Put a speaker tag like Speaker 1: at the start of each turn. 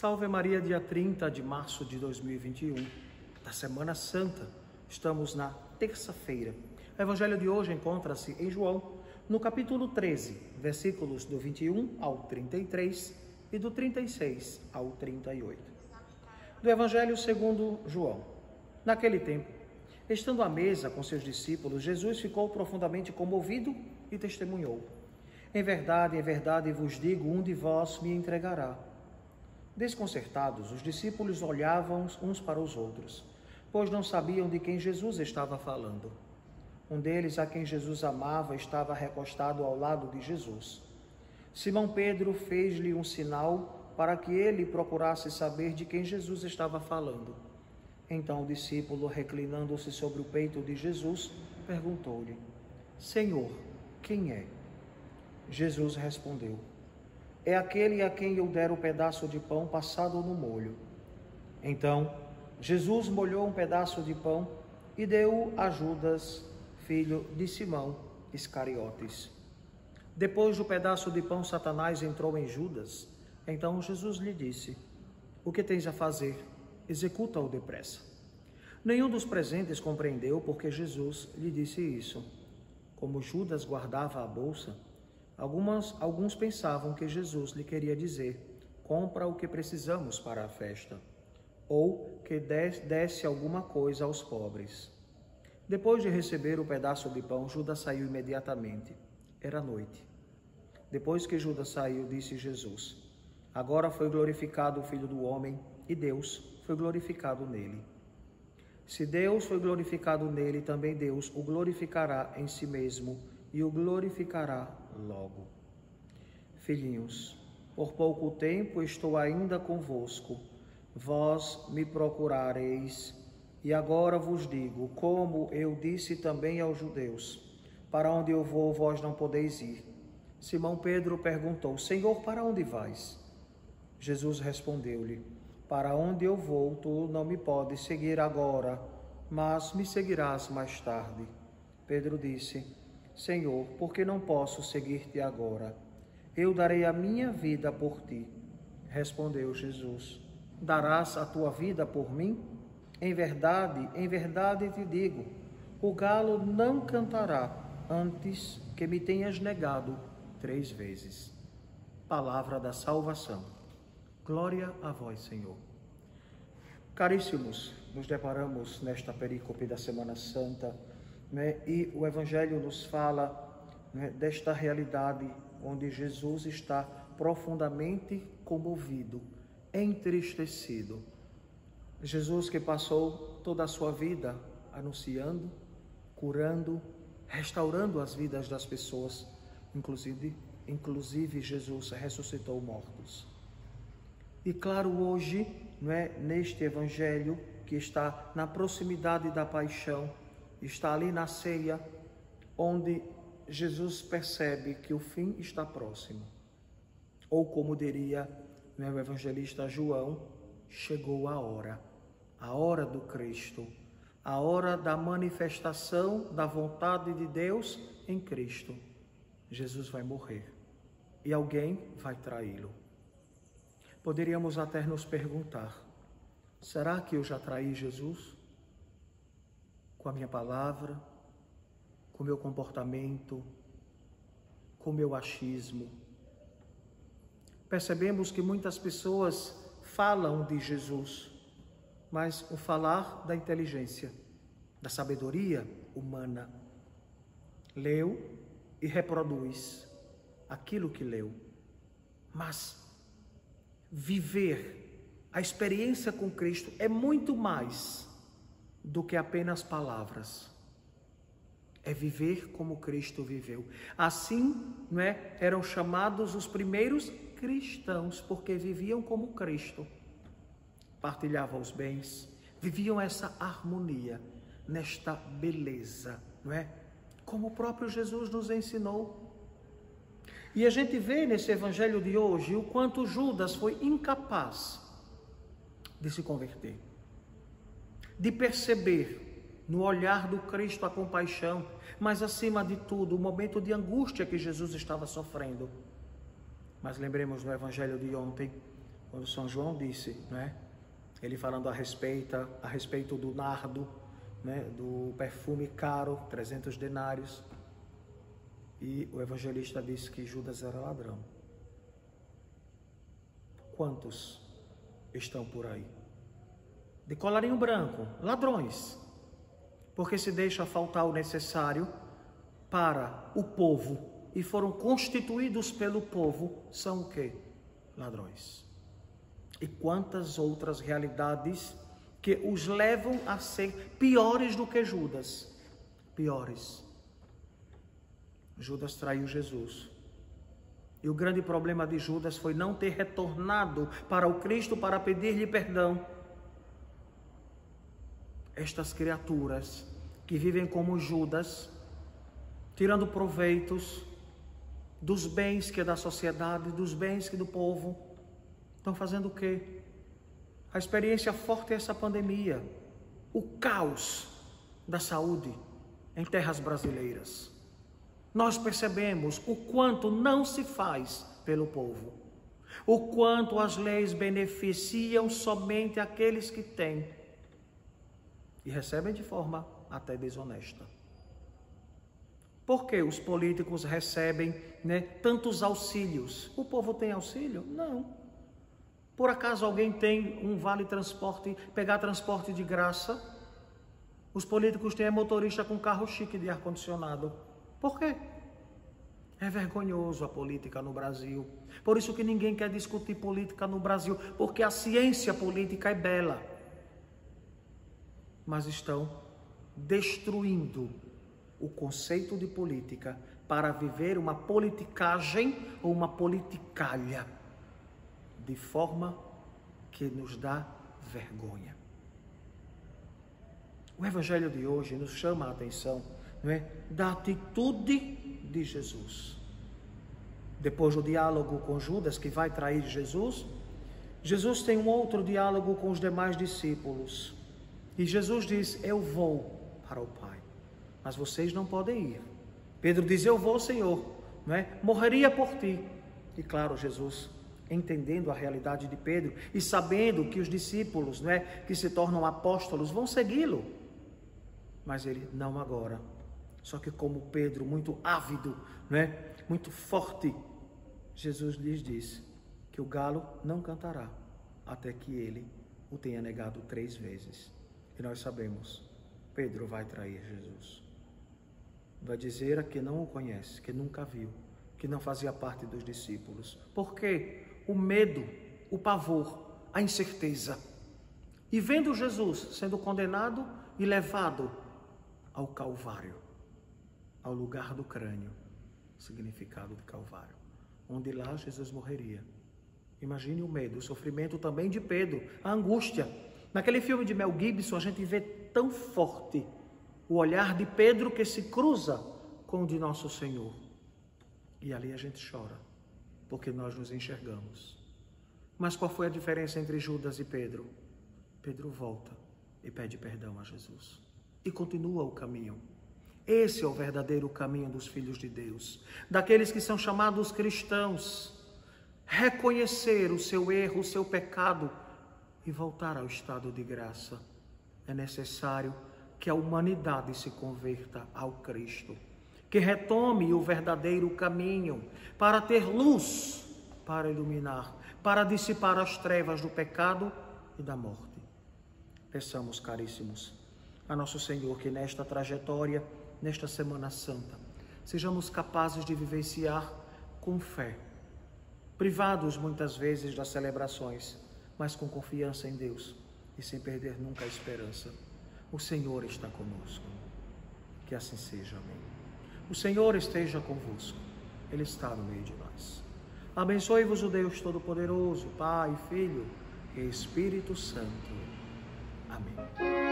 Speaker 1: Salve Maria, dia 30 de março de 2021, da Semana Santa. Estamos na terça-feira. O evangelho de hoje encontra-se em João, no capítulo 13, versículos do 21 ao 33 e do 36 ao 38. Do evangelho segundo João. Naquele tempo, estando à mesa com seus discípulos, Jesus ficou profundamente comovido e testemunhou: em verdade vos digo, um de vós me entregará. Desconcertados, os discípulos olhavam uns para os outros, pois não sabiam de quem Jesus estava falando. Um deles, a quem Jesus amava, estava recostado ao lado de Jesus. Simão Pedro fez-lhe um sinal para que ele procurasse saber de quem Jesus estava falando. Então o discípulo, reclinando-se sobre o peito de Jesus, perguntou-lhe: Senhor, quem é? Jesus respondeu: é aquele a quem eu der o pedaço de pão passado no molho. Então, Jesus molhou um pedaço de pão e deu a Judas, filho de Simão Iscariotes. Depois do pedaço de pão, Satanás entrou em Judas. Então Jesus lhe disse: o que tens a fazer? Executa-o depressa. Nenhum dos presentes compreendeu porque Jesus lhe disse isso. Como Judas guardava a bolsa, Alguns pensavam que Jesus lhe queria dizer: compra o que precisamos para a festa, ou que desse alguma coisa aos pobres. Depois de receber o pedaço de pão, Judas saiu imediatamente. Era noite. Depois que Judas saiu, disse Jesus: agora foi glorificado o Filho do Homem, e Deus foi glorificado nele. Se Deus foi glorificado nele, também Deus o glorificará em si mesmo e o glorificará logo. Filhinhos, por pouco tempo estou ainda convosco, vós me procurareis, e agora vos digo, como eu disse também aos judeus: para onde eu vou, vós não podeis ir. Simão Pedro perguntou: Senhor, para onde vais? Jesus respondeu-lhe: para onde eu vou, tu não me podes seguir agora, mas me seguirás mais tarde. Pedro disse: Senhor, por que não posso seguir-te agora? Eu darei a minha vida por ti. Respondeu Jesus: darás a tua vida por mim? Em verdade te digo, o galo não cantará antes que me tenhas negado 3 vezes. Palavra da salvação. Glória a vós, Senhor. Caríssimos, nos deparamos nesta perícope da Semana Santa, e o Evangelho nos fala desta realidade onde Jesus está profundamente comovido, entristecido. Jesus que passou toda a sua vida anunciando, curando, restaurando as vidas das pessoas, inclusive Jesus ressuscitou mortos. E claro, hoje, neste Evangelho que está na proximidade da paixão, está ali na ceia, onde Jesus percebe que o fim está próximo. Ou como diria o evangelista João, chegou a hora do Cristo, a hora da manifestação da vontade de Deus em Cristo. Jesus vai morrer e alguém vai traí-lo. Poderíamos até nos perguntar: será que eu já traí Jesus? Com a minha palavra, com o meu comportamento, com o meu achismo. Percebemos que muitas pessoas falam de Jesus, mas o falar da inteligência, da sabedoria humana. Leu e reproduz aquilo que leu. Mas viver a experiência com Cristo é muito mais do que apenas palavras. É viver como Cristo viveu. Assim, eram chamados os primeiros cristãos, porque viviam como Cristo. Partilhavam os bens, viviam essa harmonia, nesta beleza, como o próprio Jesus nos ensinou. E a gente vê nesse evangelho de hoje o quanto Judas foi incapaz de se converter, de perceber no olhar do Cristo a compaixão, mas acima de tudo o momento de angústia que Jesus estava sofrendo. Mas lembremos do evangelho de ontem, quando São João disse, né? Ele falando a respeito do nardo, né? Do perfume caro, 300 denários. E o evangelista disse que Judas era ladrão. Quantos estão por aí? De colarinho branco, ladrões. Porque se deixa faltar o necessário para o povo e foram constituídos pelo povo, são o quê? Ladrões. E quantas outras realidades que os levam a ser piores do que Judas. Piores. Judas traiu Jesus. E o grande problema de Judas foi não ter retornado para o Cristo para pedir-lhe perdão. Estas criaturas que vivem como Judas, tirando proveitos dos bens que é da sociedade, dos bens que é do povo, estão fazendo o quê? A experiência forte é essa pandemia, o caos da saúde em terras brasileiras. Nós percebemos o quanto não se faz pelo povo, o quanto as leis beneficiam somente aqueles que têm e recebem de forma até desonesta. Por que os políticos recebem, né, tantos auxílios? O povo tem auxílio? Não. Por acaso alguém tem um vale transporte, pegar transporte de graça? Os políticos têm motorista com carro chique de ar-condicionado. Por quê? É vergonhoso a política no Brasil. Por isso que ninguém quer discutir política no Brasil, porque a ciência política é bela. Mas estão destruindo o conceito de política para viver uma politicagem ou uma politicalha, de forma que nos dá vergonha. O Evangelho de hoje nos chama a atenção, não é, da atitude de Jesus. Depois do diálogo com Judas, que vai trair Jesus, Jesus tem um outro diálogo com os demais discípulos. E Jesus diz: eu vou para o Pai, mas vocês não podem ir. Pedro diz: eu vou, Senhor, não é? Morreria por ti. E claro, Jesus, entendendo a realidade de Pedro e sabendo que os discípulos, não é, que se tornam apóstolos, vão segui-lo. Mas ele, não agora. Só que como Pedro, muito ávido, não é, muito forte, Jesus lhes diz que o galo não cantará até que ele o tenha negado 3 vezes. E nós sabemos, Pedro vai trair Jesus. Vai dizer a que não o conhece, que nunca viu, que não fazia parte dos discípulos. Por quê? O medo, o pavor, a incerteza. E vendo Jesus sendo condenado e levado ao Calvário, ao lugar do crânio, significado de Calvário, onde lá Jesus morreria. Imagine o medo, o sofrimento também de Pedro, a angústia. Naquele filme de Mel Gibson, a gente vê tão forte o olhar de Pedro que se cruza com o de nosso Senhor. E ali a gente chora, porque nós nos enxergamos. Mas qual foi a diferença entre Judas e Pedro? Pedro volta e pede perdão a Jesus. E continua o caminho. Esse é o verdadeiro caminho dos filhos de Deus, daqueles que são chamados cristãos. Reconhecer o seu erro, o seu pecado e voltar ao estado de graça. É necessário que a humanidade se converta ao Cristo, que retome o verdadeiro caminho para ter luz, para iluminar, para dissipar as trevas do pecado e da morte. Peçamos, caríssimos, a nosso Senhor que nesta trajetória, nesta Semana Santa, sejamos capazes de vivenciar com fé, privados muitas vezes das celebrações, mas com confiança em Deus e sem perder nunca a esperança. O Senhor está conosco. Que assim seja. Amém. O Senhor esteja convosco. Ele está no meio de nós. Abençoe-vos o Deus Todo-Poderoso, Pai, Filho e Espírito Santo. Amém.